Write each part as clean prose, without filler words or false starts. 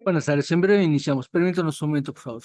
Buenas tardes, en breve iniciamos. Permítanos un momento, por favor.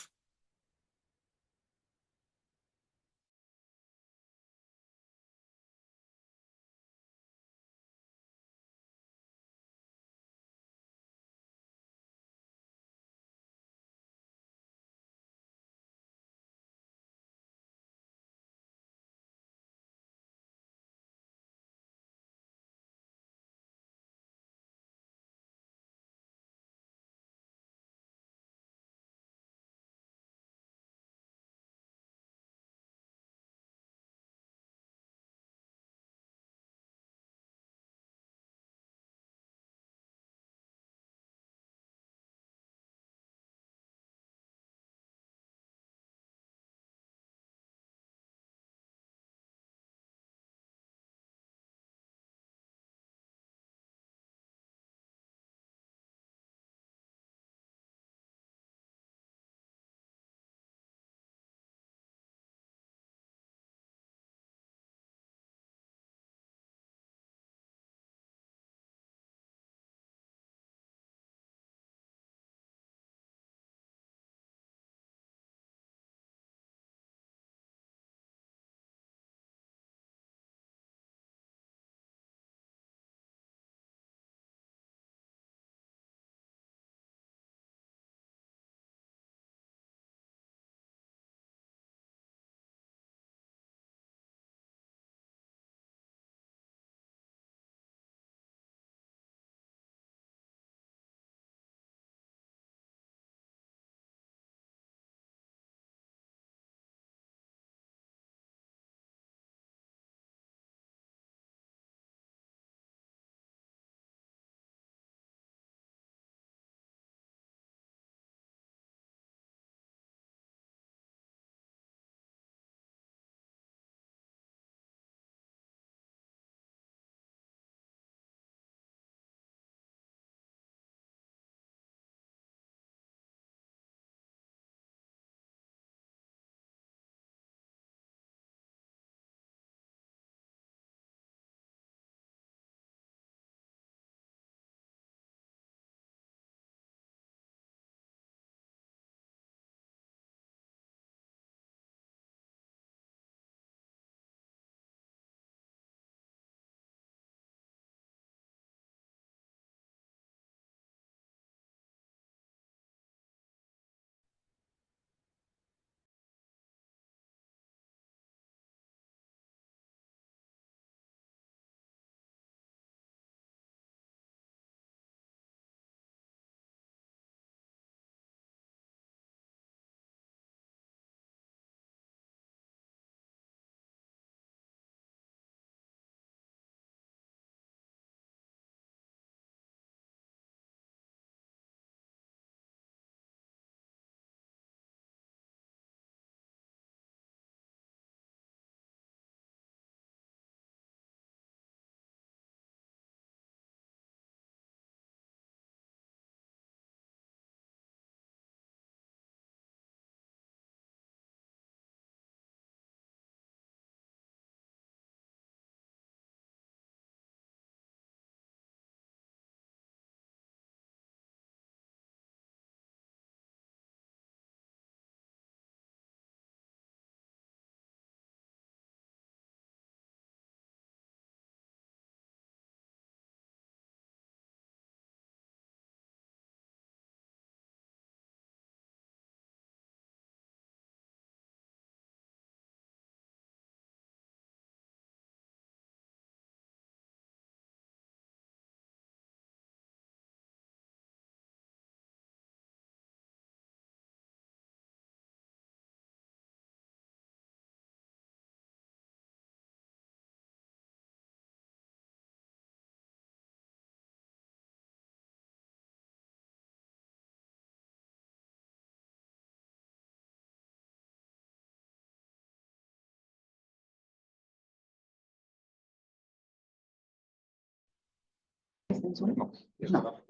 No.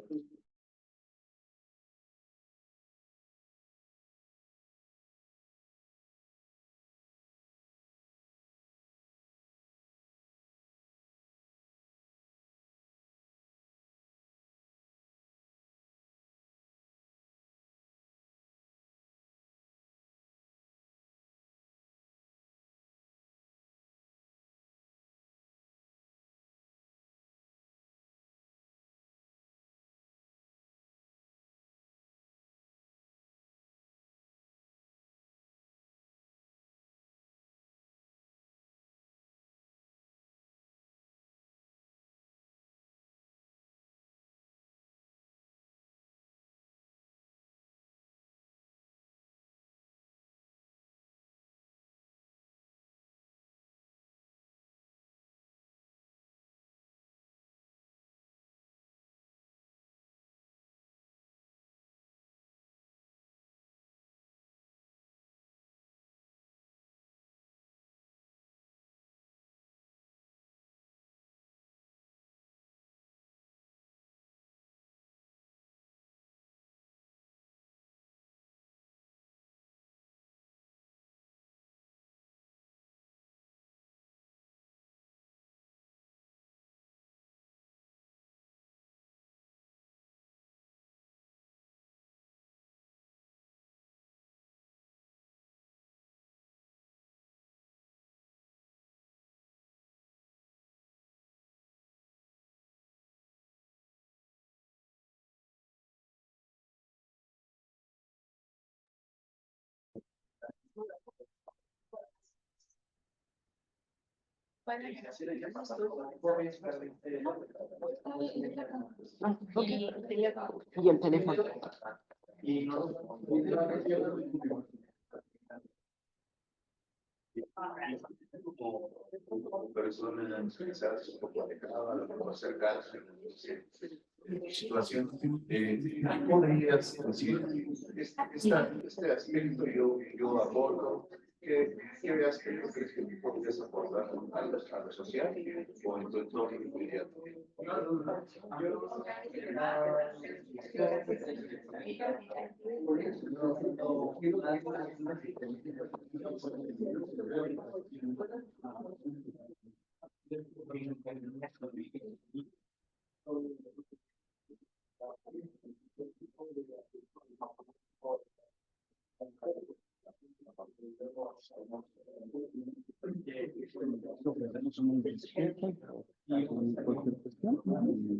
Y el teléfono. Personas quizás un poco alejadas, un poco cercanas situación, podrías decir, este aspecto yo abordo, que veas que lo que podrías aportar a lo social o en tu entorno inmediato.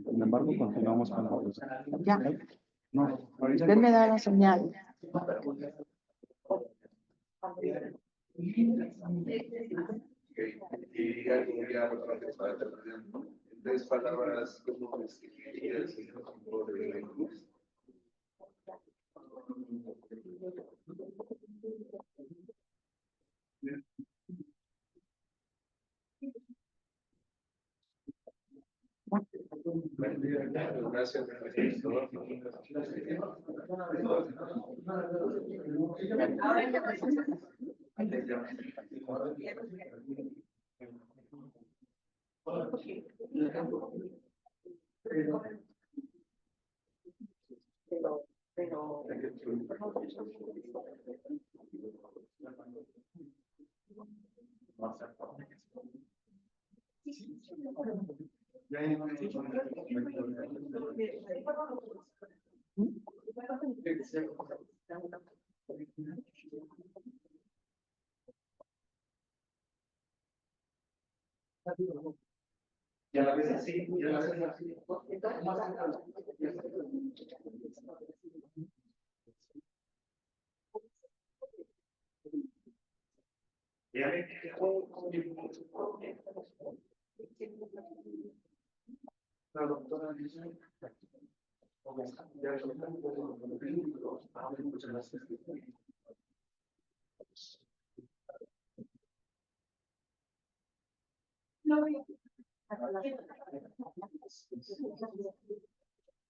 Sin embargo, continuamos con la Ya. No, Usted me da la señal. Y algo ya para terminar, en 3 palabras, ¿cómo describirías el campo de la cruz? Gracias. La doctora dice, muchas gracias.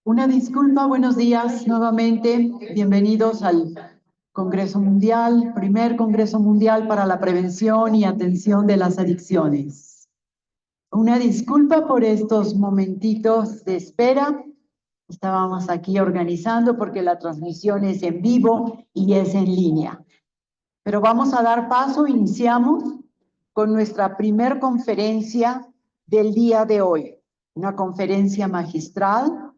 Una disculpa, buenos días nuevamente. Bienvenidos al Congreso Mundial, primer Congreso Mundial para la Prevención y Atención de las Adicciones. Una disculpa por estos momentitos de espera. Estábamos aquí organizando porque la transmisión es en vivo y es en línea. Pero vamos a dar paso, iniciamos con nuestra primer conferencia del día de hoy. Una conferencia magistral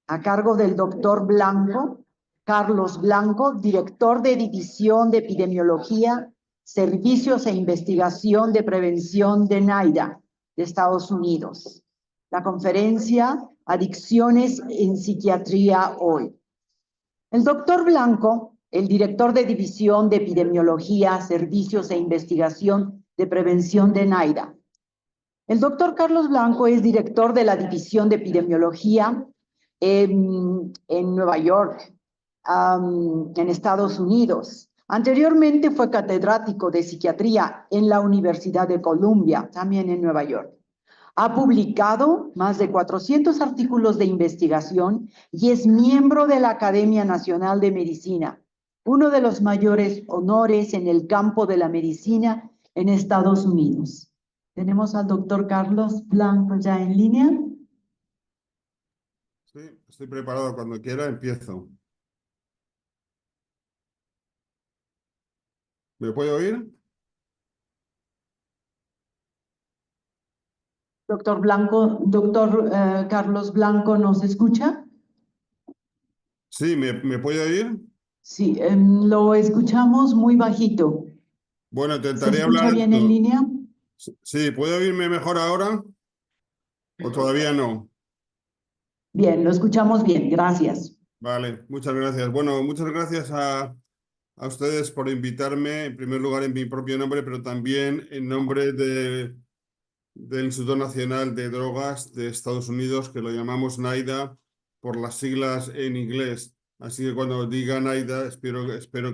a cargo del doctor Blanco, Carlos Blanco, director de División de Epidemiología, Servicios e Investigación de Prevención de NIDA, de Estados Unidos. La conferencia Adicciones en Psiquiatría hoy. El doctor Blanco, el director de División de Epidemiología, Servicios e Investigación de Prevención de NIDA. El doctor Carlos Blanco es director de la División de Epidemiología en Nueva York, en Estados Unidos. Anteriormente fue catedrático de psiquiatría en la Universidad de Columbia, también en Nueva York. Ha publicado más de 400 artículos de investigación y es miembro de la Academia Nacional de Medicina, uno de los mayores honores en el campo de la medicina en Estados Unidos. Tenemos al doctor Carlos Blanco ya en línea. Sí, estoy preparado. Cuando quiera empiezo. ¿Me puede oír? Doctor Blanco, doctor Carlos Blanco, ¿nos escucha? Sí, ¿me puede oír? Sí, lo escuchamos muy bajito. Bueno, ¿Se intentaré escucha hablar bien en alto. línea? Sí, ¿puede oírme mejor ahora? ¿O todavía no? Bien, lo escuchamos bien, gracias. Vale, muchas gracias. Bueno, muchas gracias a ustedes por invitarme, en primer lugar en mi propio nombre, pero también en nombre de del Instituto Nacional de Drogas de Estados Unidos, que lo llamamos NIDA por las siglas en inglés. Así que cuando diga NIDA, espero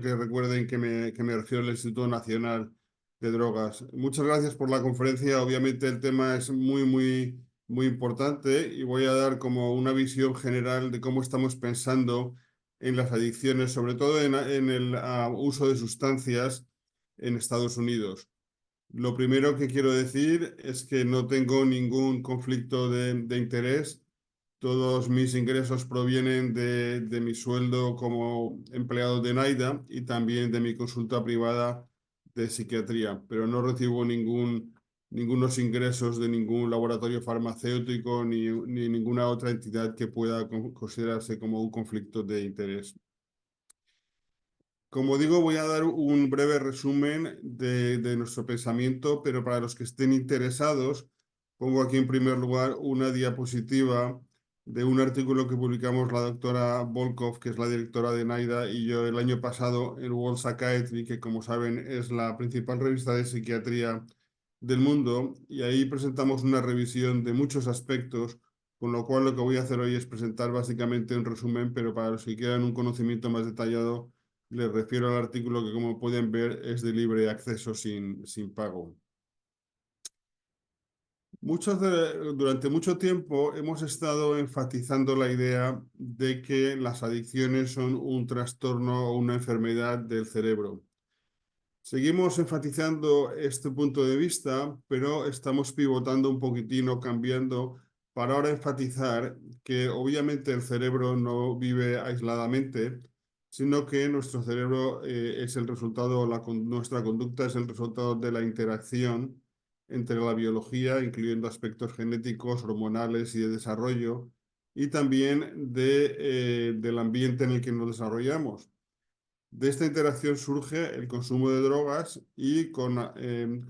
que recuerden que me refiero al Instituto Nacional de Drogas. Muchas gracias por la conferencia. Obviamente el tema es muy importante y voy a dar como una visión general de cómo estamos pensando en las adicciones, sobre todo en el uso de sustancias en Estados Unidos. Lo primero que quiero decir es que no tengo ningún conflicto de interés. Todos mis ingresos provienen de mi sueldo como empleado de NIDA y también de mi consulta privada de psiquiatría, pero no recibo ningunos ingresos de ningún laboratorio farmacéutico ni ninguna otra entidad que pueda considerarse como un conflicto de interés. Como digo, voy a dar un breve resumen de nuestro pensamiento, pero para los que estén interesados, pongo aquí en primer lugar una diapositiva de un artículo que publicamos la doctora Volkov, que es la directora de NIDA, y yo el año pasado en World Psychiatry, que como saben es la principal revista de psiquiatría del mundo, y ahí presentamos una revisión de muchos aspectos, con lo cual lo que voy a hacer hoy es presentar básicamente un resumen, pero para los que quieran un conocimiento más detallado, les refiero al artículo que, como pueden ver, es de libre acceso sin pago. Durante mucho tiempo hemos estado enfatizando la idea de que las adicciones son un trastorno o una enfermedad del cerebro. Seguimos enfatizando este punto de vista, pero estamos pivotando un poquitín o cambiando para ahora enfatizar que obviamente el cerebro no vive aisladamente, sino que nuestro cerebro es el resultado, nuestra conducta es el resultado de la interacción entre la biología, incluyendo aspectos genéticos, hormonales y de desarrollo, y también del ambiente en el que nos desarrollamos. De esta interacción surge el consumo de drogas y con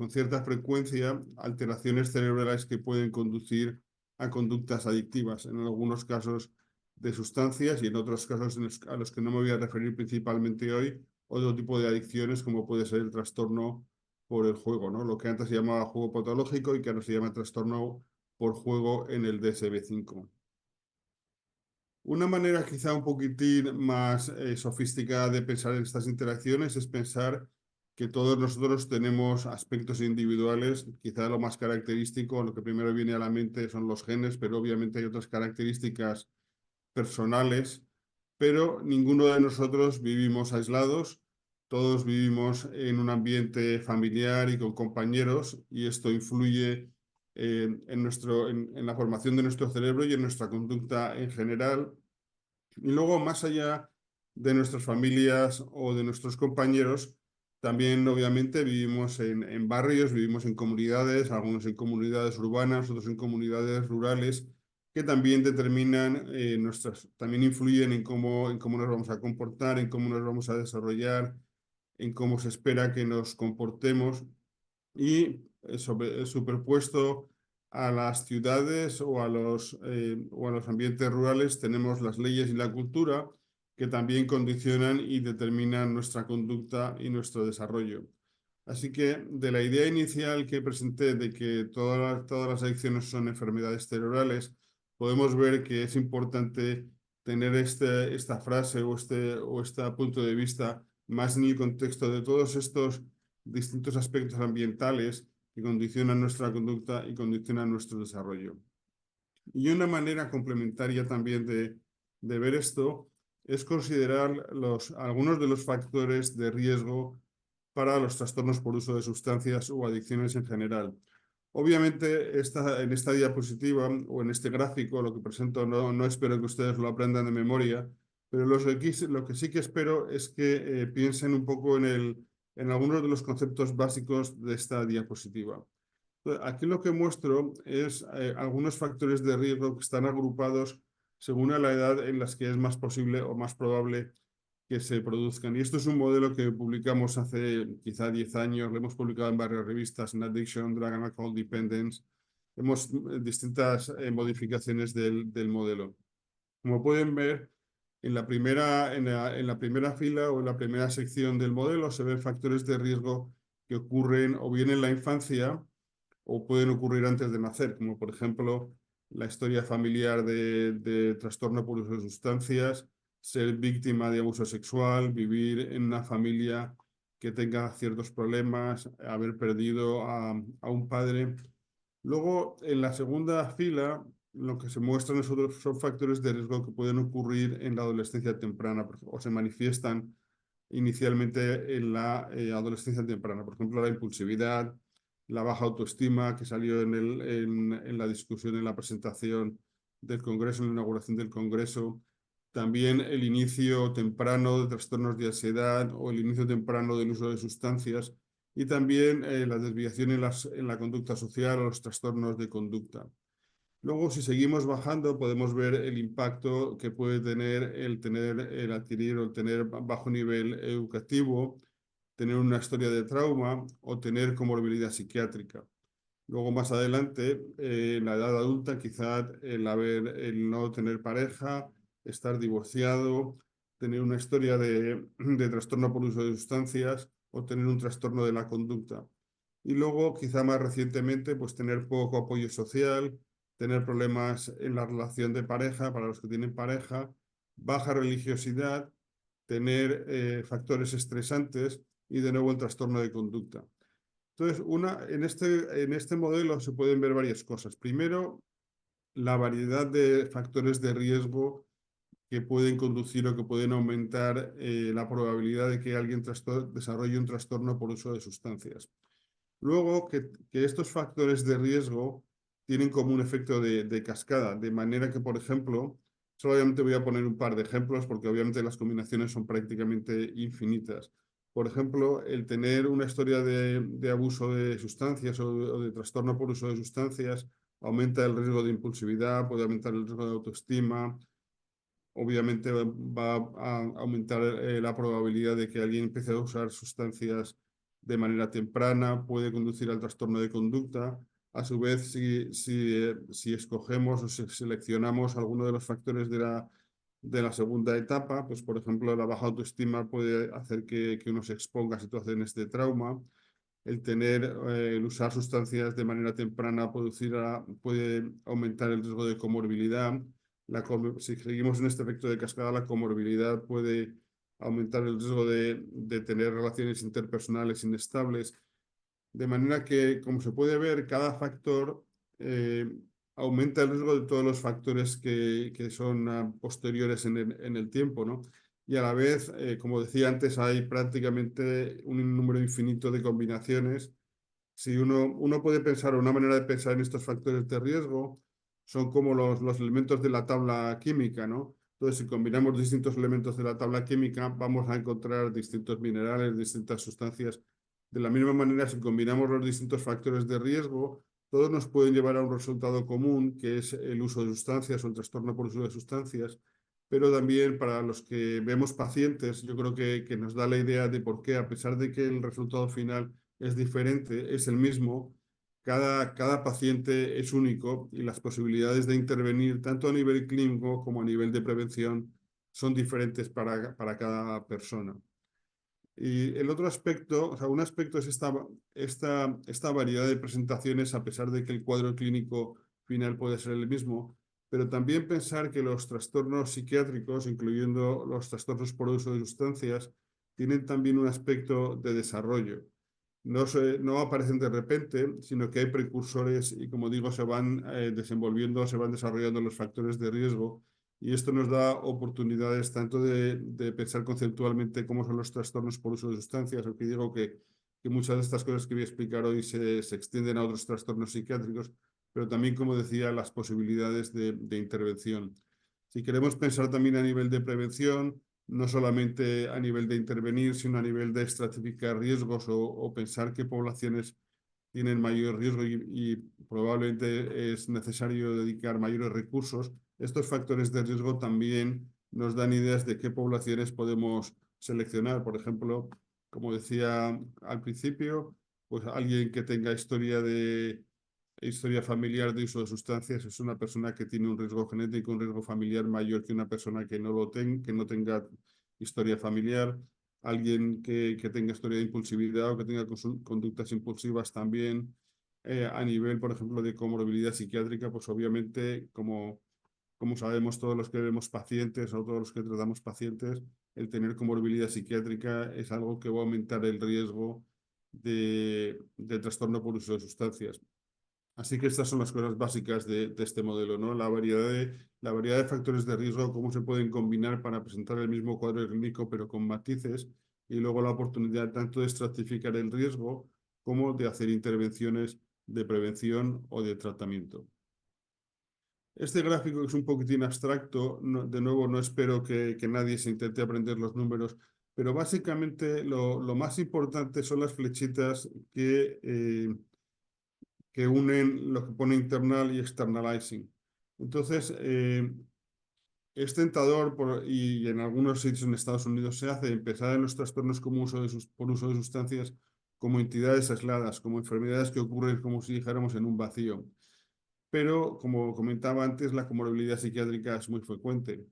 cierta frecuencia alteraciones cerebrales que pueden conducir a conductas adictivas, en algunos casos de sustancias y en otros casos a los que no me voy a referir principalmente hoy, otro tipo de adicciones como puede ser el trastorno por el juego, ¿no? Lo que antes se llamaba juego patológico y que ahora se llama trastorno por juego en el DSM-5. Una manera quizá un poquitín más sofisticada de pensar en estas interacciones es pensar que todos nosotros tenemos aspectos individuales. Quizá lo más característico, lo que primero viene a la mente son los genes, pero obviamente hay otras características personales, pero ninguno de nosotros vivimos aislados. Todos vivimos en un ambiente familiar y con compañeros, y esto influye en la formación de nuestro cerebro y en nuestra conducta en general. Y luego, más allá de nuestras familias o de nuestros compañeros, también obviamente vivimos en barrios, vivimos en comunidades, algunos en comunidades urbanas, otros en comunidades rurales, que también determinan también influyen en cómo nos vamos a comportar, en cómo nos vamos a desarrollar, en cómo se espera que nos comportemos. Y superpuesto a las ciudades o a los ambientes rurales tenemos las leyes y la cultura que también condicionan y determinan nuestra conducta y nuestro desarrollo. Así que de la idea inicial que presenté de que todas las adicciones son enfermedades cerebrales, podemos ver que es importante tener esta frase o este punto de vista más en el contexto de todos estos distintos aspectos ambientales que condicionan nuestra conducta y condicionan nuestro desarrollo. Y una manera complementaria también de ver esto es considerar algunos de los factores de riesgo para los trastornos por uso de sustancias o adicciones en general. Obviamente, en esta diapositiva o en este gráfico, lo que presento no espero que ustedes lo aprendan de memoria, pero lo que sí que espero es que piensen un poco en algunos de los conceptos básicos de esta diapositiva. Aquí lo que muestro es algunos factores de riesgo que están agrupados según a la edad en las que es más posible o más probable que se produzcan. Y esto es un modelo que publicamos hace quizá 10 años, lo hemos publicado en varias revistas, en Addiction, Drug and Alcohol Dependence. Hemos distintas modificaciones del modelo. Como pueden ver, en la primera fila o en la primera sección del modelo se ven factores de riesgo que ocurren o bien en la infancia o pueden ocurrir antes de nacer, como por ejemplo la historia familiar de trastorno por uso de sustancias, ser víctima de abuso sexual, vivir en una familia que tenga ciertos problemas, haber perdido a un padre. Luego, en la segunda fila, lo que se muestran son factores de riesgo que pueden ocurrir en la adolescencia temprana o se manifiestan inicialmente en la adolescencia temprana. Por ejemplo, la impulsividad, la baja autoestima que salió en la discusión, en la presentación del Congreso, en la inauguración del Congreso. También el inicio temprano de trastornos de ansiedad o el inicio temprano del uso de sustancias y también la desviación en la conducta social o los trastornos de conducta. Luego, si seguimos bajando, podemos ver el impacto que puede tener el adquirir o el tener bajo nivel educativo, tener una historia de trauma o tener comorbilidad psiquiátrica. Luego, más adelante, en la edad adulta, quizá el no tener pareja, estar divorciado, tener una historia de trastorno por uso de sustancias o tener un trastorno de la conducta. Y luego, quizá más recientemente, pues tener poco apoyo social, tener problemas en la relación de pareja para los que tienen pareja, baja religiosidad, tener factores estresantes y de nuevo el trastorno de conducta. Entonces, en este modelo se pueden ver varias cosas. Primero, la variedad de factores de riesgo que pueden conducir o que pueden aumentar la probabilidad de que alguien desarrolle un trastorno por uso de sustancias. Luego, que estos factores de riesgo tienen como un efecto de cascada, de manera que, por ejemplo, solamente voy a poner un par de ejemplos porque obviamente las combinaciones son prácticamente infinitas. Por ejemplo, el tener una historia de abuso de sustancias o de trastorno por uso de sustancias aumenta el riesgo de impulsividad, puede aumentar el riesgo de autoestima, obviamente va a aumentar la probabilidad de que alguien empiece a usar sustancias de manera temprana, puede conducir al trastorno de conducta. A su vez, si escogemos o si seleccionamos alguno de los factores de la segunda etapa, pues por ejemplo la baja autoestima puede hacer que uno se exponga a situaciones de trauma. El usar sustancias de manera temprana puede aumentar el riesgo de comorbilidad. Si seguimos en este efecto de cascada, la comorbilidad puede aumentar el riesgo de tener relaciones interpersonales inestables. De manera que, como se puede ver, cada factor aumenta el riesgo de todos los factores que son posteriores en el tiempo, ¿no? Y a la vez, como decía antes, hay prácticamente un número infinito de combinaciones. Si uno puede pensar, una manera de pensar en estos factores de riesgo son como los elementos de la tabla química, ¿no? Entonces, si combinamos distintos elementos de la tabla química, vamos a encontrar distintos minerales, distintas sustancias. De la misma manera, si combinamos los distintos factores de riesgo, todos nos pueden llevar a un resultado común, que es el uso de sustancias o el trastorno por uso de sustancias, pero también para los que vemos pacientes, yo creo que nos da la idea de por qué, a pesar de que el resultado final es diferente, es el mismo, cada paciente es único y las posibilidades de intervenir tanto a nivel clínico como a nivel de prevención son diferentes para cada persona. Y el otro aspecto, o sea, un aspecto es esta variedad de presentaciones, a pesar de que el cuadro clínico final puede ser el mismo, pero también pensar que los trastornos psiquiátricos, incluyendo los trastornos por uso de sustancias, tienen también un aspecto de desarrollo. No aparecen de repente, sino que hay precursores y, como digo, se van desenvolviendo, se van desarrollando los factores de riesgo y esto nos da oportunidades tanto de pensar conceptualmente cómo son los trastornos por uso de sustancias, aunque digo que muchas de estas cosas que voy a explicar hoy se extienden a otros trastornos psiquiátricos, pero también, como decía, las posibilidades de intervención. Si queremos pensar también a nivel de prevención, no solamente a nivel de intervenir, sino a nivel de estratificar riesgos o pensar qué poblaciones tienen mayor riesgo y probablemente es necesario dedicar mayores recursos. Estos factores de riesgo también nos dan ideas de qué poblaciones podemos seleccionar. Por ejemplo, como decía al principio, pues alguien que tenga historia familiar de uso de sustancias es una persona que tiene un riesgo genético, un riesgo familiar mayor que una persona que no tenga historia familiar. Alguien que tenga historia de impulsividad o que tenga conductas impulsivas también. a nivel, por ejemplo, de comorbilidad psiquiátrica, pues obviamente, como sabemos todos los que vemos pacientes o todos los que tratamos pacientes, el tener comorbilidad psiquiátrica es algo que va a aumentar el riesgo de trastorno por uso de sustancias. Así que estas son las cosas básicas de este modelo, ¿no? La variedad de factores de riesgo, cómo se pueden combinar para presentar el mismo cuadro clínico, pero con matices, y luego la oportunidad tanto de estratificar el riesgo como de hacer intervenciones de prevención o de tratamiento. Este gráfico que es un poquitín abstracto, de nuevo no espero que nadie se intente aprender los números, pero básicamente lo más importante son las flechitas que unen lo que pone internal y externalizing. Entonces, es tentador, y en algunos sitios en Estados Unidos se hace, empezar en los trastornos como por uso de sustancias como entidades aisladas, como enfermedades que ocurren como si dijéramos en un vacío. Pero, como comentaba antes, la comorbilidad psiquiátrica es muy frecuente.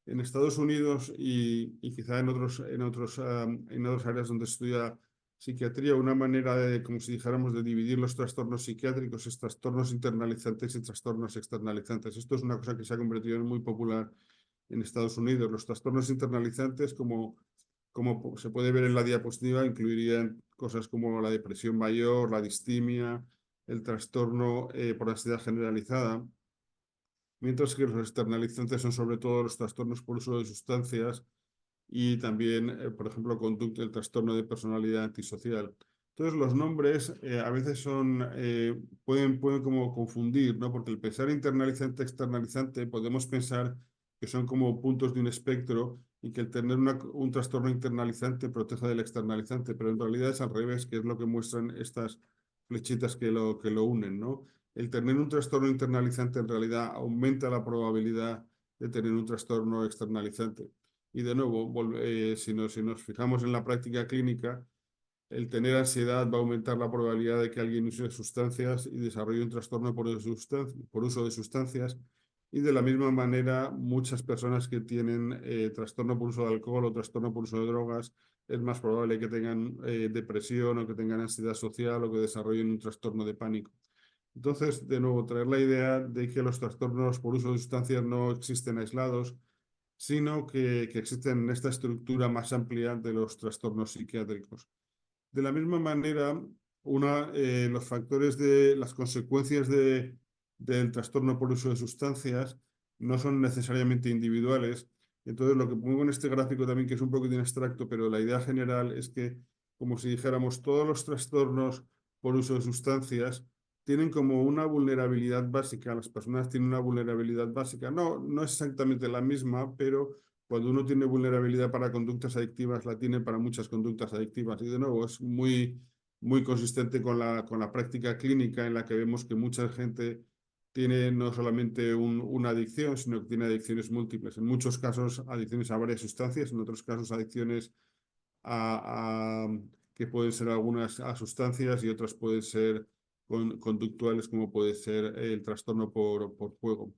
En Estados Unidos y quizá en otras áreas donde se estudia psiquiatría, una manera de, como si dijéramos, de dividir los trastornos psiquiátricos es trastornos internalizantes y trastornos externalizantes. Esto es una cosa que se ha convertido en muy popular en Estados Unidos. Los trastornos internalizantes, como se puede ver en la diapositiva, incluirían cosas como la depresión mayor, la distimia, el trastorno por ansiedad generalizada, mientras que los externalizantes son sobre todo los trastornos por uso de sustancias y también, por ejemplo, el trastorno de personalidad antisocial. Entonces, los nombres a veces pueden como confundir, ¿no? Porque el pensar internalizante, externalizante, podemos pensar que son como puntos de un espectro y que el tener un trastorno internalizante protege del externalizante, pero en realidad es al revés, que es lo que muestran estas flechitas que lo unen, ¿no? El tener un trastorno internalizante en realidad aumenta la probabilidad de tener un trastorno externalizante. Y de nuevo, si nos fijamos en la práctica clínica, el tener ansiedad va a aumentar la probabilidad de que alguien use sustancias y desarrolle un trastorno por uso de sustancias. Y de la misma manera, muchas personas que tienen trastorno por uso de alcohol o trastorno por uso de drogas, es más probable que tengan depresión o que tengan ansiedad social o que desarrollen un trastorno de pánico. Entonces, de nuevo, traer la idea de que los trastornos por uso de sustancias no existen aislados, sino que existen en esta estructura más amplia de los trastornos psiquiátricos. De la misma manera, los factores las consecuencias del trastorno por uso de sustancias no son necesariamente individuales. Entonces, lo que pongo en este gráfico también, que es un poquitín abstracto, pero la idea general es que, como si dijéramos, todos los trastornos por uso de sustancias tienen como una vulnerabilidad básica. Las personas tienen una vulnerabilidad básica. No es exactamente la misma, pero cuando uno tiene vulnerabilidad para conductas adictivas, la tiene para muchas conductas adictivas. Y de nuevo, es muy consistente con la práctica clínica en la que vemos que mucha gente tiene no solamente una adicción, sino que tiene adicciones múltiples. En muchos casos, adicciones a varias sustancias, en otros casos, adicciones que pueden ser algunas a sustancias y otras pueden ser conductuales, como puede ser el trastorno por juego.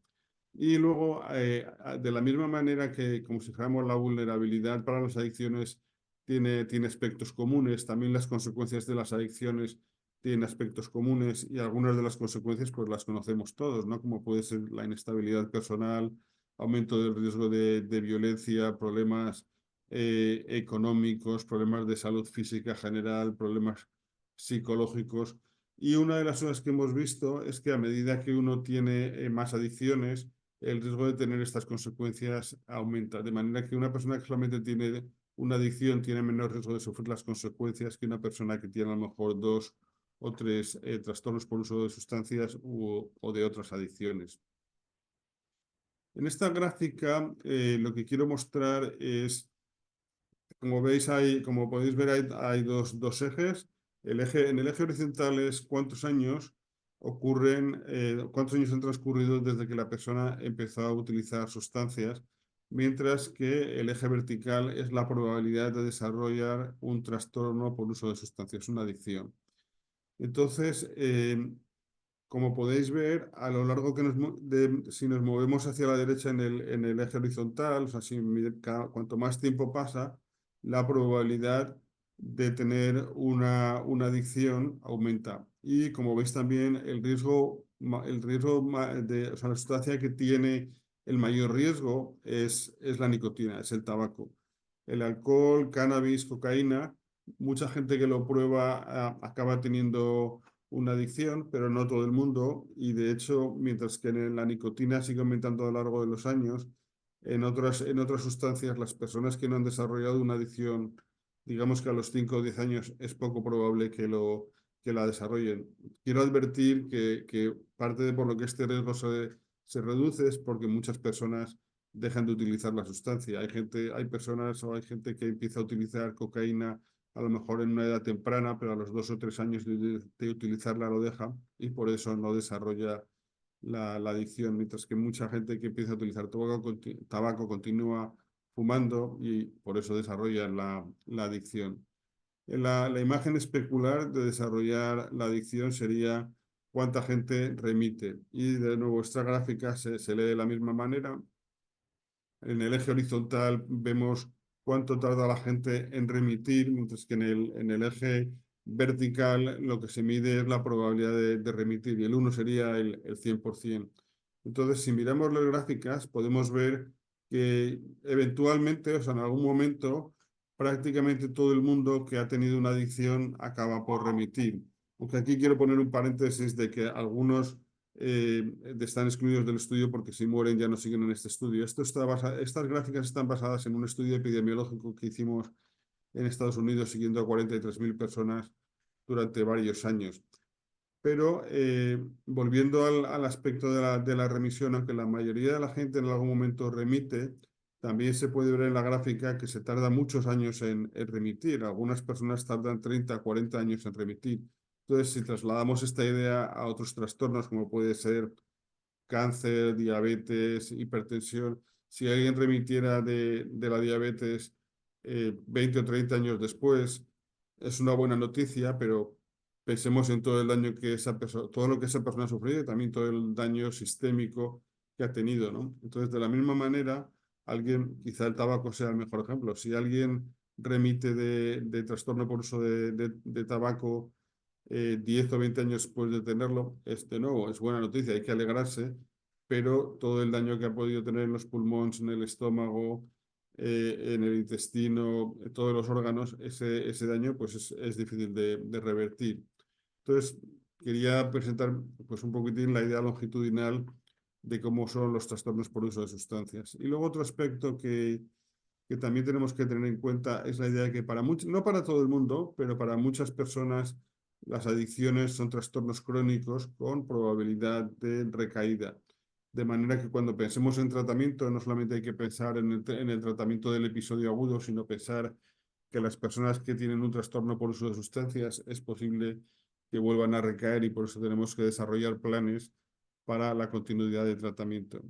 Y luego, de la misma manera que, como si dijéramos, la vulnerabilidad para las adicciones tiene aspectos comunes, también las consecuencias de las adicciones tienen aspectos comunes y algunas de las consecuencias pues las conocemos todos, ¿no? Como puede ser la inestabilidad personal, aumento del riesgo de violencia, problemas económicos, problemas de salud física general, problemas psicológicos. Y una de las cosas que hemos visto es que a medida que uno tiene más adicciones, el riesgo de tener estas consecuencias aumenta. De manera que una persona que solamente tiene una adicción tiene menor riesgo de sufrir las consecuencias que una persona que tiene a lo mejor 2 o 3 trastornos por uso de sustancias o de otras adicciones. En esta gráfica lo que quiero mostrar es, como veis, como podéis ver, hay dos ejes. En el eje horizontal es cuántos años han transcurrido desde que la persona empezó a utilizar sustancias, mientras que el eje vertical es la probabilidad de desarrollar un trastorno por uso de sustancias, una adicción. Entonces, como podéis ver, a lo largo si nos movemos hacia la derecha en el eje horizontal, o sea, cuanto más tiempo pasa, la probabilidad de tener una adicción aumenta. Y como veis también, el riesgo o sea, la sustancia que tiene el mayor riesgo es la nicotina, es el tabaco. El alcohol, cannabis, cocaína, mucha gente que lo prueba acaba teniendo una adicción, pero no todo el mundo. Y de hecho, mientras que la nicotina sigue aumentando a lo largo de los años, en otras sustancias, las personas que no han desarrollado una adicción, digamos que a los 5 o 10 años, es poco probable que la desarrollen. Quiero advertir que parte de por lo que este riesgo se reduce es porque muchas personas dejan de utilizar la sustancia. Hay personas o hay gente que empieza a utilizar cocaína a lo mejor en una edad temprana, pero a los 2 o 3 años de utilizarla lo deja y por eso no desarrolla la adicción, mientras que mucha gente que empieza a utilizar tabaco continúa fumando y por eso desarrolla la adicción. La imagen especular de desarrollar la adicción sería cuánta gente remite. Y de nuevo, esta gráfica se lee de la misma manera. En el eje horizontal vemos cuánto tarda la gente en remitir, mientras que en el eje vertical lo que se mide es la probabilidad de remitir y el 1 sería el 100%. Entonces, si miramos las gráficas, podemos ver que eventualmente, o sea, en algún momento, prácticamente todo el mundo que ha tenido una adicción acaba por remitir. Aunque aquí quiero poner un paréntesis de que algunos están excluidos del estudio porque si mueren ya no siguen en este estudio. Estas gráficas están basadas en un estudio epidemiológico que hicimos en Estados Unidos siguiendo a 43.000 personas durante varios años. Pero volviendo al aspecto de la remisión, aunque la mayoría de la gente en algún momento remite, también se puede ver en la gráfica que se tarda muchos años en remitir. Algunas personas tardan 30, 40 años en remitir. Entonces, si trasladamos esta idea a otros trastornos, como puede ser cáncer, diabetes, hipertensión, si alguien remitiera de la diabetes 20 o 30 años después, es una buena noticia, pero pensemos en todo el daño que todo lo que esa persona ha sufrido y también todo el daño sistémico que ha tenido, ¿no? Entonces, de la misma manera, quizá el tabaco sea el mejor ejemplo. Si alguien remite de trastorno por uso de tabaco 10 o 20 años después de tenerlo, de nuevo, es buena noticia, hay que alegrarse, pero todo el daño que ha podido tener en los pulmones, en el estómago, en el intestino, en todos los órganos, ese daño pues es difícil de revertir. Entonces, quería presentar pues, un poquitín la idea longitudinal de cómo son los trastornos por uso de sustancias. Y luego otro aspecto que también tenemos que tener en cuenta es la idea de que no para todo el mundo, pero para muchas personas las adicciones son trastornos crónicos con probabilidad de recaída. De manera que cuando pensemos en tratamiento, no solamente hay que pensar en el tratamiento del episodio agudo, sino pensar que las personas que tienen un trastorno por uso de sustancias es posible que vuelvan a recaer y por eso tenemos que desarrollar planes para la continuidad del tratamiento.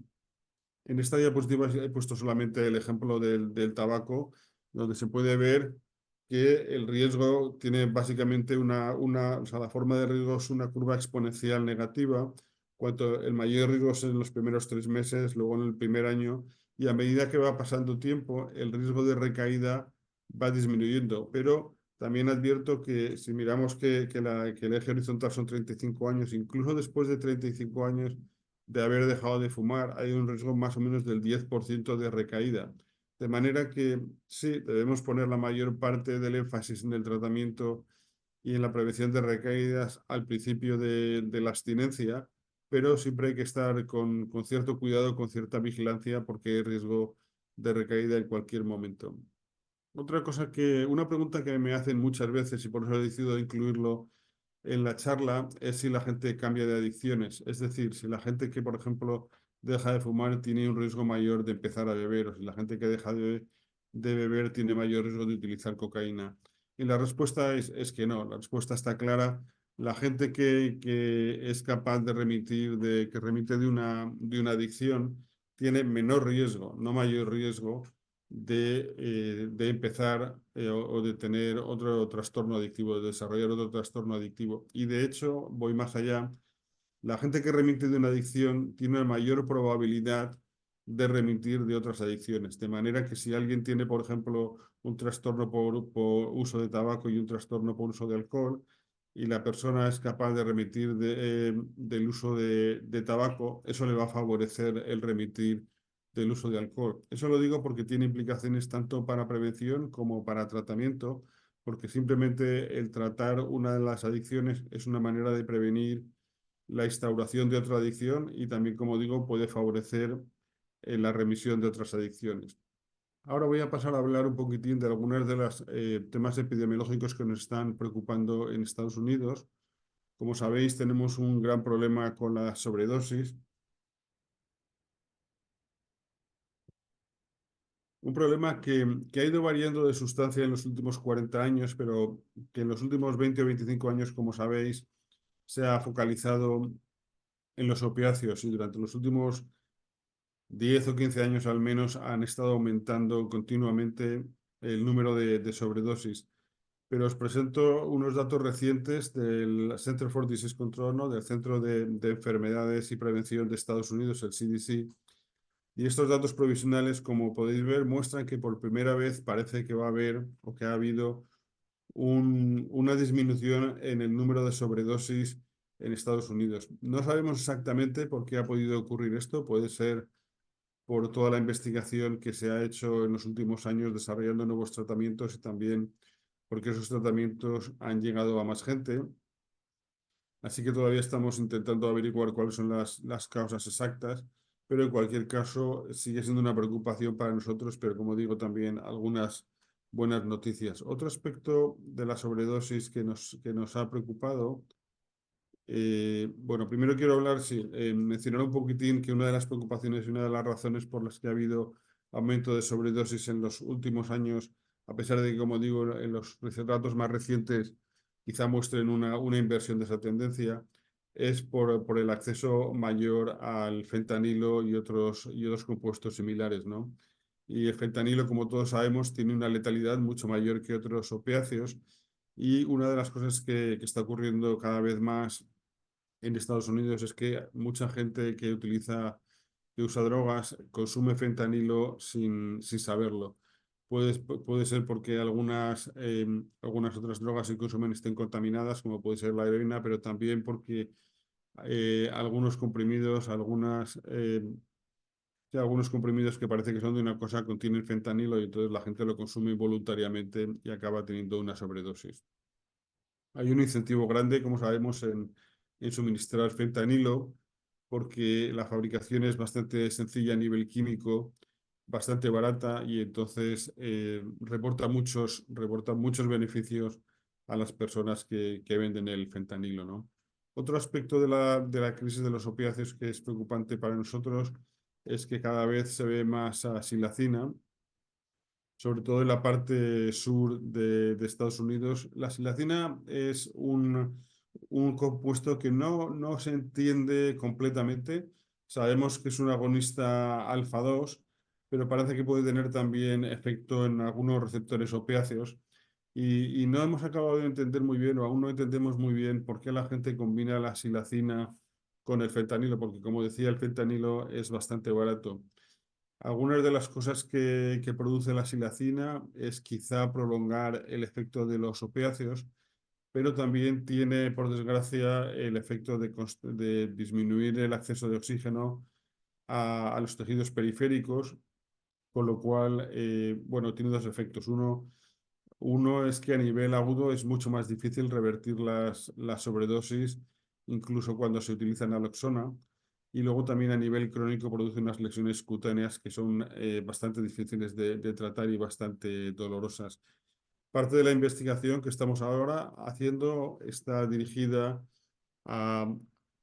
En esta diapositiva he puesto solamente el ejemplo del tabaco, donde se puede ver que el riesgo tiene básicamente o sea, la forma de riesgo es una curva exponencial negativa. El mayor riesgo es en los primeros 3 meses, luego en el primer año, y a medida que va pasando tiempo, el riesgo de recaída va disminuyendo. Pero también advierto que si miramos que el eje horizontal son 35 años, incluso después de 35 años, de haber dejado de fumar, hay un riesgo más o menos del 10% de recaída. De manera que sí, debemos poner la mayor parte del énfasis en el tratamiento y en la prevención de recaídas al principio de la abstinencia, pero siempre hay que estar con cierto cuidado, con cierta vigilancia, porque hay riesgo de recaída en cualquier momento. Una pregunta que me hacen muchas veces y por eso he decidido incluirlo en la charla es si la gente cambia de adicciones. Es decir, si la gente que, por ejemplo, deja de fumar tiene un riesgo mayor de empezar a beber o si la gente que deja de beber tiene mayor riesgo de utilizar cocaína. Y la respuesta es que no. La respuesta está clara. La gente que es capaz de que remite de una adicción tiene menor riesgo, no mayor riesgo de empezar o de tener otro trastorno adictivo, de desarrollar otro trastorno adictivo. Y de hecho, voy más allá, la gente que remite de una adicción tiene una mayor probabilidad de remitir de otras adicciones. De manera que si alguien tiene, por ejemplo, un trastorno por uso de tabaco y un trastorno por uso de alcohol, y la persona es capaz de remitir del uso de tabaco, eso le va a favorecer el remitir del uso de alcohol. Eso lo digo porque tiene implicaciones tanto para prevención como para tratamiento, porque simplemente el tratar una de las adicciones es una manera de prevenir la instauración de otra adicción y también, como digo, puede favorecer la remisión de otras adicciones. Ahora voy a pasar a hablar un poquitín de algunos de los temas epidemiológicos que nos están preocupando en Estados Unidos. Como sabéis, tenemos un gran problema con la sobredosis. Un problema que ha ido variando de sustancia en los últimos 40 años, pero que en los últimos 20 o 25 años, como sabéis, se ha focalizado en los opiáceos y durante los últimos 10 o 15 años al menos han estado aumentando continuamente el número de sobredosis. Pero os presento unos datos recientes del Center for Disease Control, ¿no? Del Centro de Enfermedades y Prevención de Estados Unidos, el CDC. Y estos datos provisionales, como podéis ver, muestran que por primera vez parece que va a haber o que ha habido una disminución en el número de sobredosis en Estados Unidos. No sabemos exactamente por qué ha podido ocurrir esto. Puede ser por toda la investigación que se ha hecho en los últimos años desarrollando nuevos tratamientos y también porque esos tratamientos han llegado a más gente. Así que todavía estamos intentando averiguar cuáles son las causas exactas, pero en cualquier caso sigue siendo una preocupación para nosotros, pero como digo, también algunas buenas noticias. Otro aspecto de la sobredosis que nos ha preocupado, bueno, primero quiero hablar, sí, mencionar un poquitín que una de las preocupaciones y una de las razones por las que ha habido aumento de sobredosis en los últimos años, a pesar de que, como digo, en los datos más recientes quizá muestren una inversión de esa tendencia, es por el acceso mayor al fentanilo y otros compuestos similares, ¿no? Y el fentanilo, como todos sabemos, tiene una letalidad mucho mayor que otros opiáceos. Y una de las cosas que está ocurriendo cada vez más en Estados Unidos es que mucha gente que usa drogas consume fentanilo sin saberlo. Puede ser porque algunas otras drogas que consumen estén contaminadas, como puede ser la heroína, pero también porque algunos comprimidos, algunos comprimidos que parece que son de una cosa contienen fentanilo y entonces la gente lo consume involuntariamente y acaba teniendo una sobredosis. Hay un incentivo grande, como sabemos, en suministrar fentanilo, porque la fabricación es bastante sencilla a nivel químico, bastante barata y entonces reporta muchos beneficios a las personas que venden el fentanilo, ¿no? Otro aspecto de la crisis de los opiáceos que es preocupante para nosotros es que cada vez se ve más silacina, sobre todo en la parte sur de Estados Unidos. La silacina es un compuesto que no se entiende completamente. Sabemos que es un agonista alfa-2, pero parece que puede tener también efecto en algunos receptores opiáceos. Y no hemos acabado de entender muy bien, o aún no entendemos muy bien, por qué la gente combina la silacina con el fentanilo, porque como decía, el fentanilo es bastante barato. Algunas de las cosas que produce la silacina es quizá prolongar el efecto de los opiáceos, pero también tiene, por desgracia, el efecto de disminuir el acceso de oxígeno a los tejidos periféricos, con lo cual, bueno, tiene dos efectos. Uno es que a nivel agudo es mucho más difícil revertir las sobredosis, incluso cuando se utiliza naloxona. Y luego también a nivel crónico produce unas lesiones cutáneas que son bastante difíciles de tratar y bastante dolorosas. Parte de la investigación que estamos ahora haciendo está dirigida a,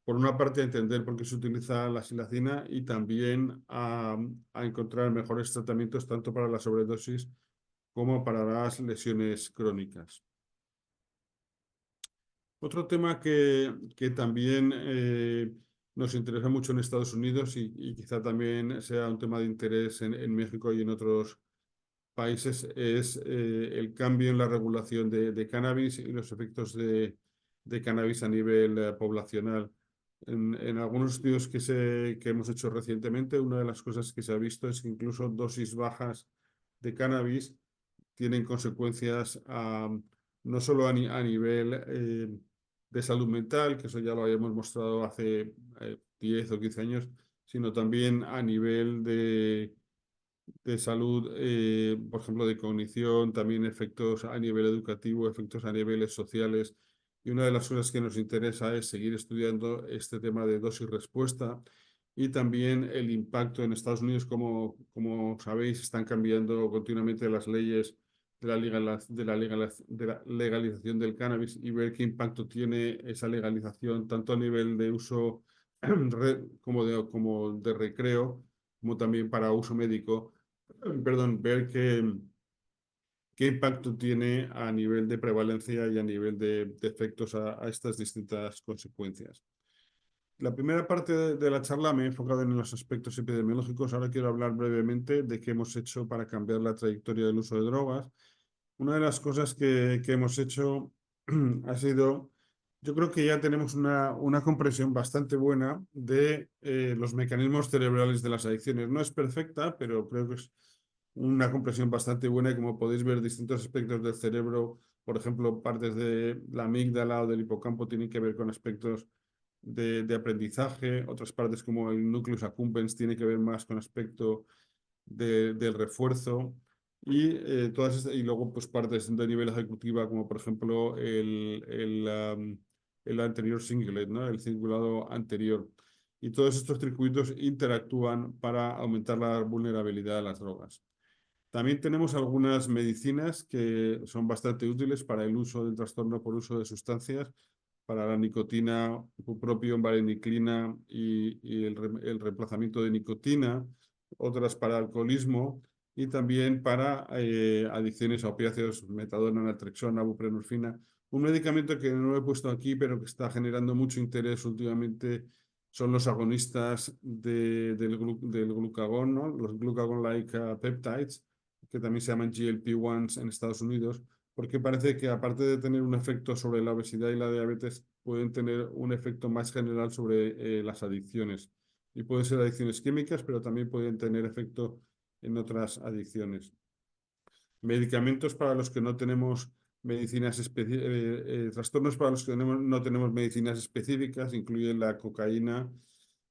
por una parte, a entender por qué se utiliza la silacina y también a encontrar mejores tratamientos tanto para la sobredosis como para las lesiones crónicas. Otro tema que también nos interesa mucho en Estados Unidos y quizá también sea un tema de interés en México y en otros países es el cambio en la regulación de cannabis y los efectos de cannabis a nivel poblacional. En algunos estudios que hemos hecho recientemente, una de las cosas que se ha visto es que incluso dosis bajas de cannabis tienen consecuencias no solo a nivel de salud mental, que eso ya lo habíamos mostrado hace 10 o 15 años, sino también a nivel de salud, por ejemplo, de cognición, también efectos a nivel educativo, efectos a niveles sociales. Y una de las cosas que nos interesa es seguir estudiando este tema de dosis-respuesta y también el impacto en Estados Unidos. Como sabéis, están cambiando continuamente las leyes de la legalización del cannabis y ver qué impacto tiene esa legalización, tanto a nivel de uso como de recreo, como también para uso médico. Perdón, ver qué impacto tiene a nivel de prevalencia y a nivel de efectos a estas distintas consecuencias. La primera parte de la charla me he enfocado en los aspectos epidemiológicos. Ahora quiero hablar brevemente de qué hemos hecho para cambiar la trayectoria del uso de drogas. Una de las cosas que hemos hecho ha sido, yo creo que ya tenemos una comprensión bastante buena de los mecanismos cerebrales de las adicciones. No es perfecta, pero creo que es una comprensión bastante buena y como podéis ver, distintos aspectos del cerebro, por ejemplo, partes de la amígdala o del hipocampo tienen que ver con aspectos de aprendizaje, otras partes como el nucleus accumbens tiene que ver más con aspecto del refuerzo y luego pues partes de nivel ejecutiva como por ejemplo el anterior cingulate, ¿no? El cingulado anterior. Y todos estos circuitos interactúan para aumentar la vulnerabilidad a las drogas. También tenemos algunas medicinas que son bastante útiles para el uso del trastorno por uso de sustancias, para la nicotina, bupropión, vareniclina y el reemplazamiento de nicotina, otras para alcoholismo y también para adicciones a opiáceos, metadona, naltrexona, buprenorfina. Un medicamento que no he puesto aquí, pero que está generando mucho interés últimamente son los agonistas del glucagón, ¿no? Los glucagon-like peptides, que también se llaman GLP-1s en Estados Unidos, porque parece que aparte de tener un efecto sobre la obesidad y la diabetes, pueden tener un efecto más general sobre las adicciones. Y pueden ser adicciones químicas, pero también pueden tener efecto en otras adicciones. Medicamentos para los que no tenemos trastornos para los que no tenemos medicinas específicas, incluyen la cocaína,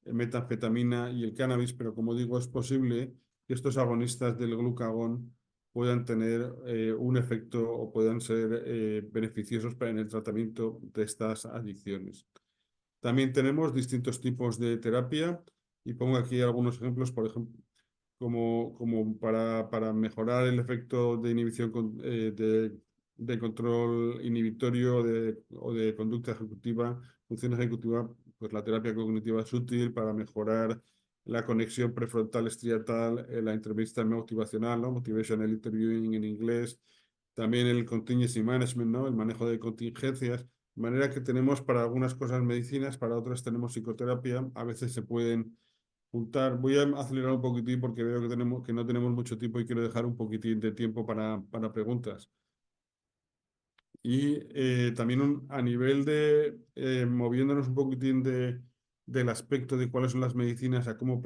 metanfetamina y el cannabis, pero como digo, es posible que estos agonistas del glucagón puedan tener un efecto o puedan ser beneficiosos en el tratamiento de estas adicciones. También tenemos distintos tipos de terapia y pongo aquí algunos ejemplos, por ejemplo, como para mejorar el efecto de inhibición de control inhibitorio o de conducta ejecutiva, función ejecutiva, pues la terapia cognitiva es útil para mejorar la conexión prefrontal estriatal, la entrevista motivacional, ¿no? Motivational interviewing en inglés, también el contingency management, ¿no? El manejo de contingencias, de manera que tenemos para algunas cosas medicinas, para otras tenemos psicoterapia, a veces se pueden juntar. Voy a acelerar un poquitín porque veo que no tenemos mucho tiempo y quiero dejar un poquitín de tiempo para preguntas. Y también a nivel de, moviéndonos un poquitín del aspecto de cuáles son las medicinas, a cómo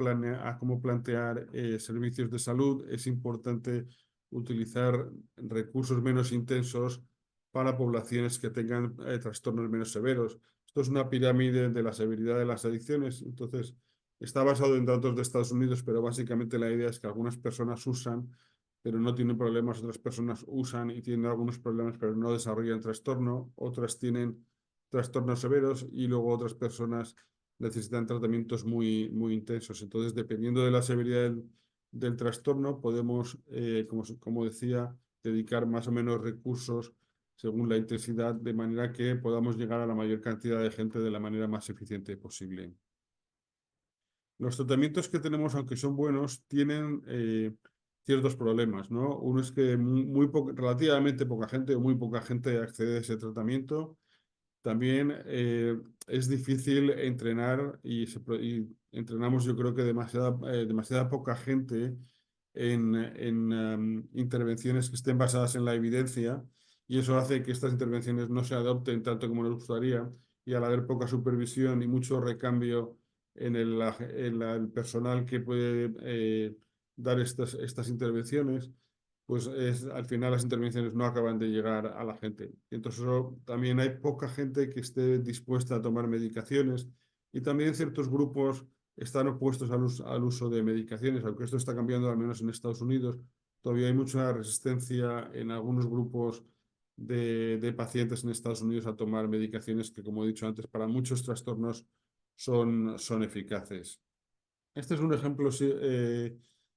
plantear servicios de salud, es importante utilizar recursos menos intensos para poblaciones que tengan trastornos menos severos. Esto es una pirámide de la severidad de las adicciones, entonces está basado en datos de Estados Unidos, pero básicamente la idea es que algunas personas usan pero no tienen problemas, otras personas usan y tienen algunos problemas, pero no desarrollan trastorno, otras tienen trastornos severos y luego otras personas necesitan tratamientos muy intensos. Entonces, dependiendo de la severidad del trastorno, podemos, como decía, dedicar más o menos recursos según la intensidad, de manera que podamos llegar a la mayor cantidad de gente de la manera más eficiente posible. Los tratamientos que tenemos, aunque son buenos, tienen ciertos problemas, ¿no? Uno es que relativamente poca gente o muy poca gente accede a ese tratamiento. También es difícil entrenar y entrenamos, yo creo que demasiada poca gente en intervenciones que estén basadas en la evidencia y eso hace que estas intervenciones no se adopten tanto como nos gustaría. Y y al haber poca supervisión y mucho recambio en el personal que puede dar estas intervenciones, pues al final las intervenciones no acaban de llegar a la gente. Entonces también hay poca gente que esté dispuesta a tomar medicaciones y también ciertos grupos están opuestos al uso de medicaciones, aunque esto está cambiando al menos en Estados Unidos. Todavía hay mucha resistencia en algunos grupos de pacientes en Estados Unidos a tomar medicaciones que, como he dicho antes, para muchos trastornos son eficaces. Este es un ejemplo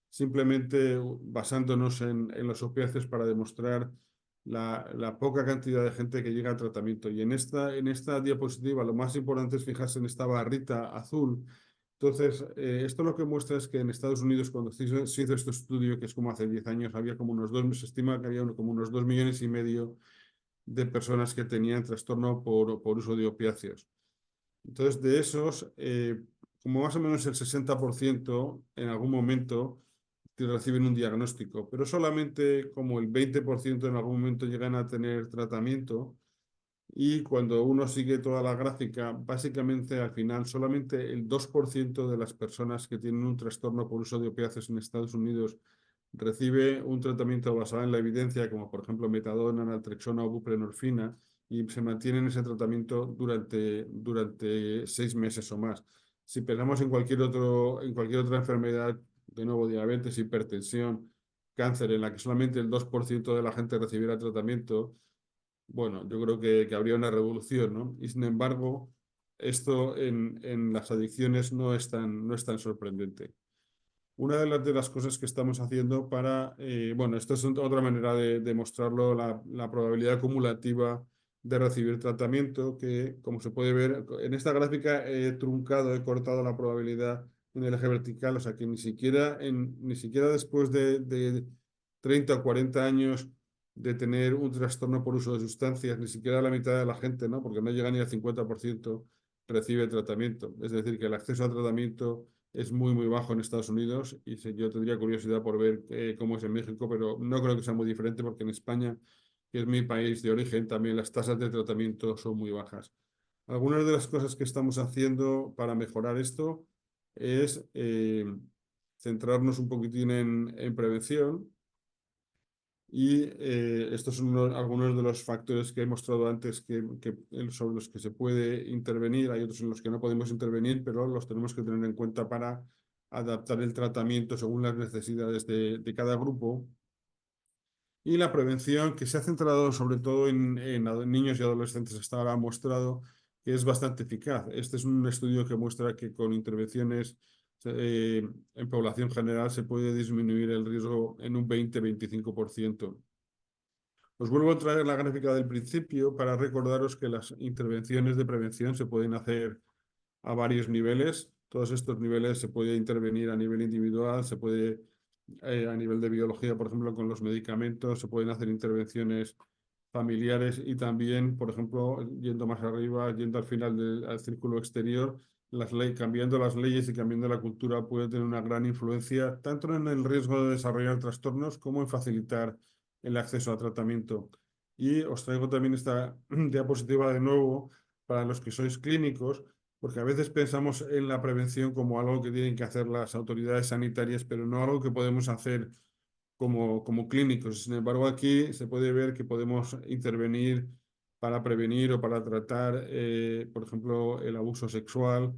simplemente basándonos en los opiáceos para demostrar la poca cantidad de gente que llega al tratamiento. Y en esta diapositiva lo más importante es fijarse en esta barrita azul. Entonces, esto lo que muestra es que en Estados Unidos, cuando se hizo este estudio, que es como hace 10 años, había como se estima que había como unos 2,5 millones de personas que tenían trastorno por uso de opiáceos. Entonces, de esos, como más o menos el 60% en algún momento reciben un diagnóstico, pero solamente como el 20% en algún momento llegan a tener tratamiento. Y cuando uno sigue toda la gráfica, básicamente al final solamente el 2% de las personas que tienen un trastorno por uso de opiáceos en Estados Unidos recibe un tratamiento basado en la evidencia, como por ejemplo metadona, naltrexona o buprenorfina, y se mantiene en ese tratamiento durante 6 meses o más. Si pensamos en cualquier otra enfermedad, de nuevo diabetes, hipertensión, cáncer, en la que solamente el 2% de la gente recibiera tratamiento, bueno, yo creo que habría una revolución, ¿no? Y sin embargo, esto en las adicciones no es tan sorprendente. Una de las cosas que estamos haciendo bueno, esto es otra manera de mostrarlo, la probabilidad acumulativa de recibir tratamiento, que como se puede ver, en esta gráfica he cortado la probabilidad en el eje vertical, o sea que ni siquiera después de 30 o 40 años de tener un trastorno por uso de sustancias, ni siquiera la mitad de la gente, ¿no? Porque no llega ni al 50% recibe tratamiento. Es decir, que el acceso al tratamiento es muy, muy bajo en Estados Unidos y yo tendría curiosidad por ver cómo es en México, pero no creo que sea muy diferente porque en España, que es mi país de origen, también las tasas de tratamiento son muy bajas. Algunas de las cosas que estamos haciendo para mejorar esto es centrarnos un poquitín en prevención. Y estos son algunos de los factores que he mostrado antes sobre los que se puede intervenir. Hay otros en los que no podemos intervenir, pero los tenemos que tener en cuenta para adaptar el tratamiento según las necesidades de cada grupo. Y la prevención, que se ha centrado sobre todo en niños y adolescentes, hasta ahora ha mostrado que es bastante eficaz. Este es un estudio que muestra que con intervenciones en población general se puede disminuir el riesgo en un 20-25%. Os vuelvo a traer la gráfica del principio para recordaros que las intervenciones de prevención se pueden hacer a varios niveles. Todos estos niveles se puede intervenir a nivel individual, se puede a nivel de biología, por ejemplo, con los medicamentos, se pueden hacer intervenciones familiares y también, por ejemplo, yendo más arriba, yendo al final al círculo exterior, cambiando las leyes y cambiando la cultura puede tener una gran influencia tanto en el riesgo de desarrollar trastornos como en facilitar el acceso a tratamiento. Y os traigo también esta diapositiva de nuevo para los que sois clínicos, porque a veces pensamos en la prevención como algo que tienen que hacer las autoridades sanitarias, pero no algo que podemos hacer como clínicos. Sin embargo, aquí se puede ver que podemos intervenir para prevenir o para tratar, por ejemplo, el abuso sexual.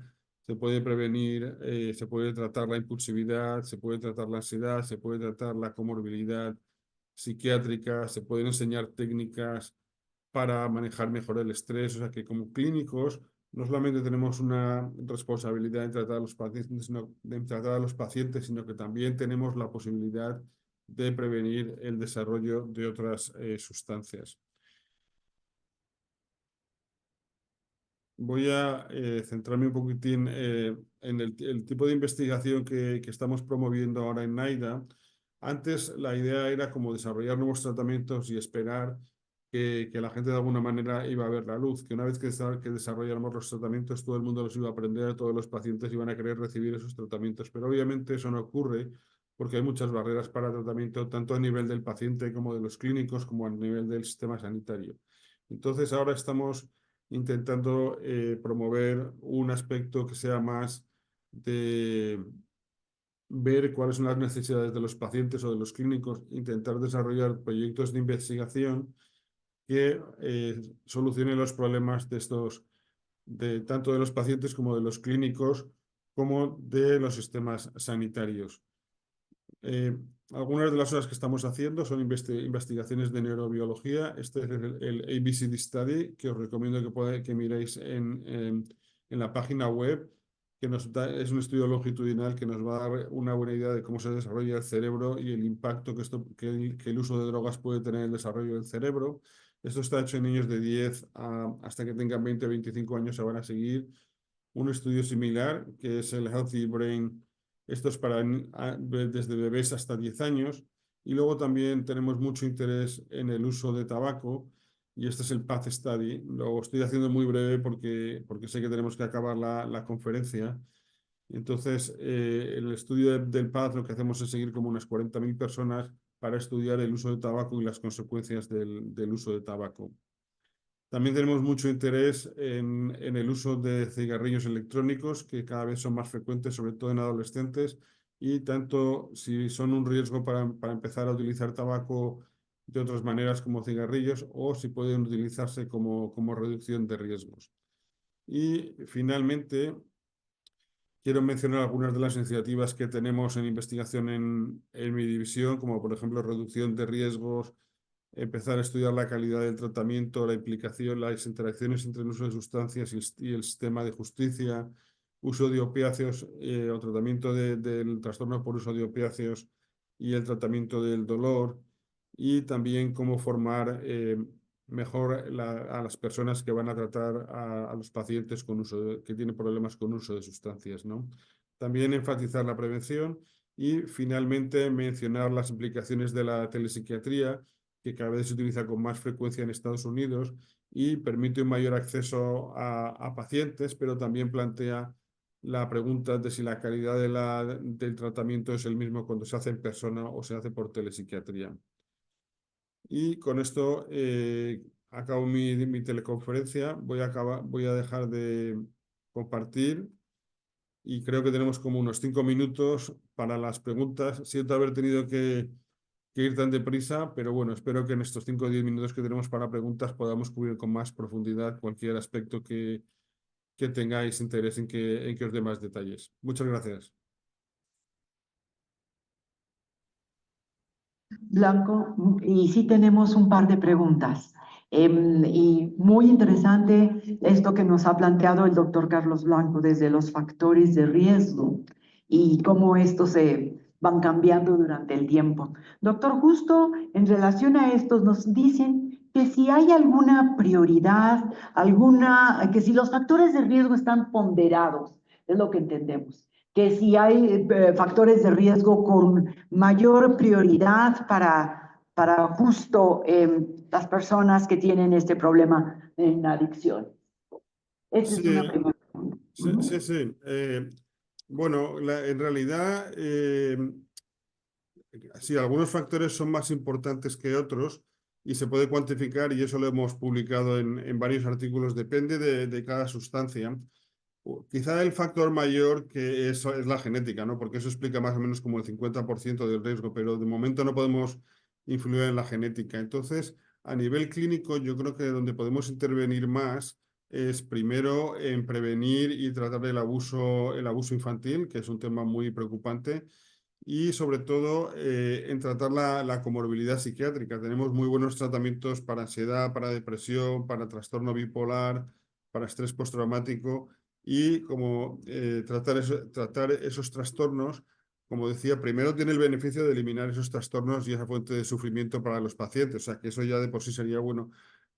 Se puede prevenir, se puede tratar la impulsividad, se puede tratar la ansiedad, se puede tratar la comorbilidad psiquiátrica, se pueden enseñar técnicas para manejar mejor el estrés. O sea que como clínicos no solamente tenemos una responsabilidad en tratar a los pacientes, sino que también tenemos la posibilidad de prevenir el desarrollo de otras sustancias. Voy a centrarme un poquitín en el tipo de investigación que estamos promoviendo ahora en NAIDA. Antes la idea era como desarrollar nuevos tratamientos y esperar que la gente de alguna manera iba a ver la luz, que una vez que desarrolláramos los tratamientos todo el mundo los iba a aprender, todos los pacientes iban a querer recibir esos tratamientos, pero obviamente eso no ocurre porque hay muchas barreras para tratamiento, tanto a nivel del paciente como de los clínicos, como a nivel del sistema sanitario. Entonces ahora estamos intentando promover un aspecto que sea más de ver cuáles son las necesidades de los pacientes o de los clínicos, intentar desarrollar proyectos de investigación que solucionen los problemas de estos, tanto de los pacientes como de los clínicos, como de los sistemas sanitarios. Algunas de las cosas que estamos haciendo son investigaciones de neurobiología. Este es el ABCD Study, que os recomiendo que miréis en la página web, que es un estudio longitudinal que nos va a dar una buena idea de cómo se desarrolla el cerebro y el impacto que el uso de drogas puede tener en el desarrollo del cerebro. Esto está hecho en niños de 10 hasta que tengan 20 o 25 años, se van a seguir. Un estudio similar, que es el Healthy Brain. Esto es desde bebés hasta 10 años. Y luego también tenemos mucho interés en el uso de tabaco. Y este es el PATH Study. Lo estoy haciendo muy breve porque sé que tenemos que acabar la conferencia. Entonces, el estudio del PATH lo que hacemos es seguir como unas 40.000 personas para estudiar el uso de tabaco y las consecuencias del uso de tabaco. También tenemos mucho interés en el uso de cigarrillos electrónicos, que cada vez son más frecuentes, sobre todo en adolescentes, y tanto si son un riesgo para empezar a utilizar tabaco de otras maneras como cigarrillos, o si pueden utilizarse como reducción de riesgos. Y finalmente, quiero mencionar algunas de las iniciativas que tenemos en investigación en mi división, como por ejemplo reducción de riesgos, empezar a estudiar la calidad del tratamiento, la implicación, las interacciones entre el uso de sustancias y el sistema de justicia, uso de opiáceos o tratamiento del trastorno por uso de opiáceos y el tratamiento del dolor, y también cómo formar mejor a las personas que van a tratar a los pacientes que tienen problemas con uso de sustancias, ¿no? También enfatizar la prevención y finalmente mencionar las implicaciones de la telepsiquiatría, que cada vez se utiliza con más frecuencia en Estados Unidos y permite un mayor acceso a pacientes, pero también plantea la pregunta de si la calidad del tratamiento es el mismo cuando se hace en persona o se hace por telepsiquiatría. Y con esto acabo mi teleconferencia. Voy a dejar de compartir y creo que tenemos como unos 5 minutos para las preguntas. Siento haber tenido que ir tan deprisa, pero bueno, espero que en estos 5 o 10 minutos que tenemos para preguntas podamos cubrir con más profundidad cualquier aspecto que tengáis interés en que os dé más detalles. Muchas gracias. Blanco, y sí tenemos un par de preguntas. Y muy interesante esto que nos ha planteado el doctor Carlos Blanco desde los factores de riesgo y cómo estos se van cambiando durante el tiempo. Doctor, justo en relación a estos nos dicen que si hay alguna prioridad, que si los factores de riesgo están ponderados, es lo que entendemos, que si hay factores de riesgo con mayor prioridad para justo las personas que tienen este problema en adicción. Esa es una Sí, primera pregunta. sí, sí. Bueno, en realidad, sí, algunos factores son más importantes que otros y se puede cuantificar, y eso lo hemos publicado en varios artículos, depende de cada sustancia. Quizá el factor mayor que es la genética, ¿no? Porque eso explica más o menos como el 50% del riesgo, pero de momento no podemos influir en la genética. Entonces, a nivel clínico, yo creo que donde podemos intervenir más es primero en prevenir y tratar el abuso infantil, que es un tema muy preocupante, y sobre todo en tratar la comorbilidad psiquiátrica. Tenemos muy buenos tratamientos para ansiedad, para depresión, para trastorno bipolar, para estrés postraumático, y como tratar esos trastornos, como decía, primero tiene el beneficio de eliminar esos trastornos y esa fuente de sufrimiento para los pacientes, o sea que eso ya de por sí sería bueno,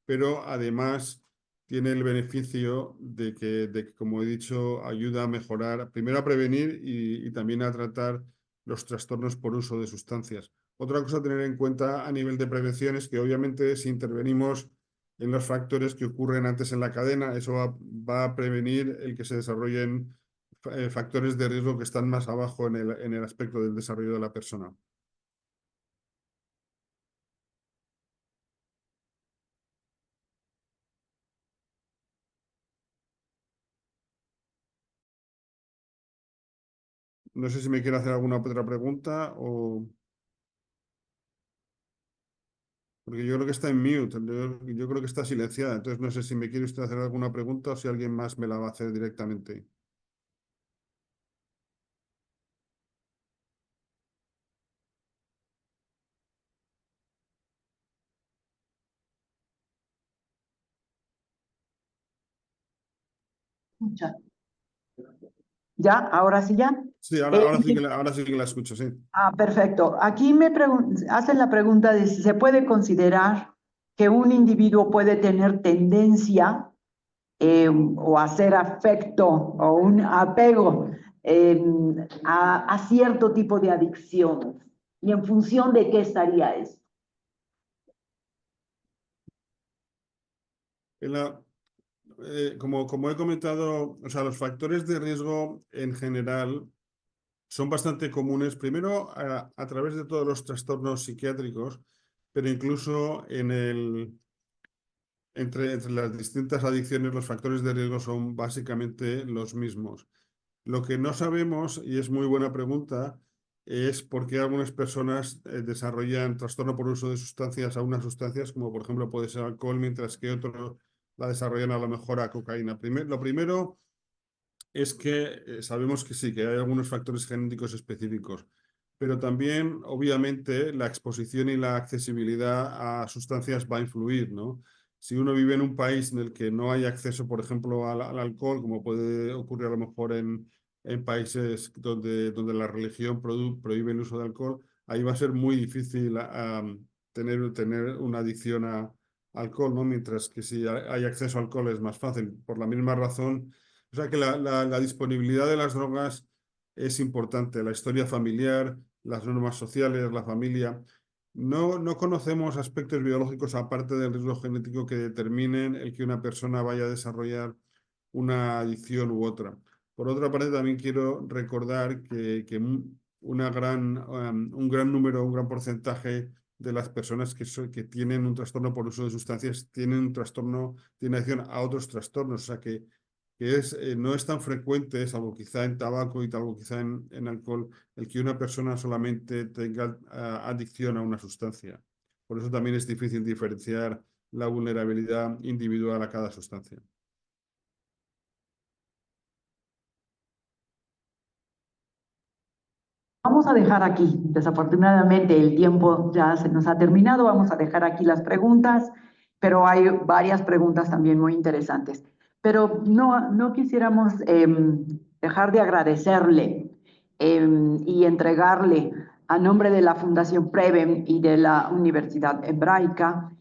pero además tiene el beneficio de que, como he dicho, ayuda a mejorar, primero a prevenir y también a tratar los trastornos por uso de sustancias. Otra cosa a tener en cuenta a nivel de prevención es que obviamente si intervenimos en los factores que ocurren antes en la cadena, eso va a prevenir el que se desarrollen factores de riesgo que están más abajo en el aspecto del desarrollo de la persona. No sé si me quiere hacer alguna otra pregunta o... Porque yo creo que está en mute, yo creo que está silenciada, entonces no sé si me quiere usted hacer alguna pregunta o si alguien más me la va a hacer directamente. Ya. ¿Ya? ¿Ahora sí ya? Sí, Eh, ahora sí que la escucho, sí. Perfecto. Aquí me hacen la pregunta de si se puede considerar que un individuo puede tener tendencia o hacer afecto o un apego a cierto tipo de adicciones. ¿Y en función de qué estaría eso? En la- como he comentado, o sea, los factores de riesgo en general son bastante comunes, primero a través de todos los trastornos psiquiátricos, pero incluso entre las distintas adicciones, los factores de riesgo son básicamente los mismos. Lo que no sabemos, y es muy buena pregunta, es por qué algunas personas desarrollan trastorno por uso de sustancias a unas sustancias, como por ejemplo puede ser alcohol, mientras que otros la desarrollan a lo mejor a cocaína. Lo primero es que sabemos que sí, que hay algunos factores genéticos específicos, pero también, obviamente, la exposición y la accesibilidad a sustancias va a influir, ¿no? Si uno vive en un país en el que no hay acceso, por ejemplo, al alcohol, como puede ocurrir a lo mejor en países donde la religión prohíbe el uso de alcohol, ahí va a ser muy difícil tener una adicción a alcohol, ¿no? Mientras que si hay acceso a alcohol es más fácil. Por la misma razón, o sea que la disponibilidad de las drogas es importante, la historia familiar, las normas sociales, la familia. No conocemos aspectos biológicos aparte del riesgo genético que determinen el que una persona vaya a desarrollar una adicción u otra. Por otra parte, también quiero recordar que un gran número, un gran porcentaje de las personas que tienen un trastorno por uso de sustancias tienen un trastorno, tienen adicción a otros trastornos, o sea que no es tan frecuente, salvo quizá en tabaco y salvo quizá en alcohol, el que una persona solamente tenga adicción a una sustancia. Por eso también es difícil diferenciar la vulnerabilidad individual a cada sustancia. Vamos a dejar aquí, desafortunadamente el tiempo ya se nos ha terminado, vamos a dejar aquí las preguntas, pero hay varias preguntas también muy interesantes. Pero no quisiéramos dejar de agradecerle y entregarle a nombre de la Fundación Prevem y de la Universidad Hebraica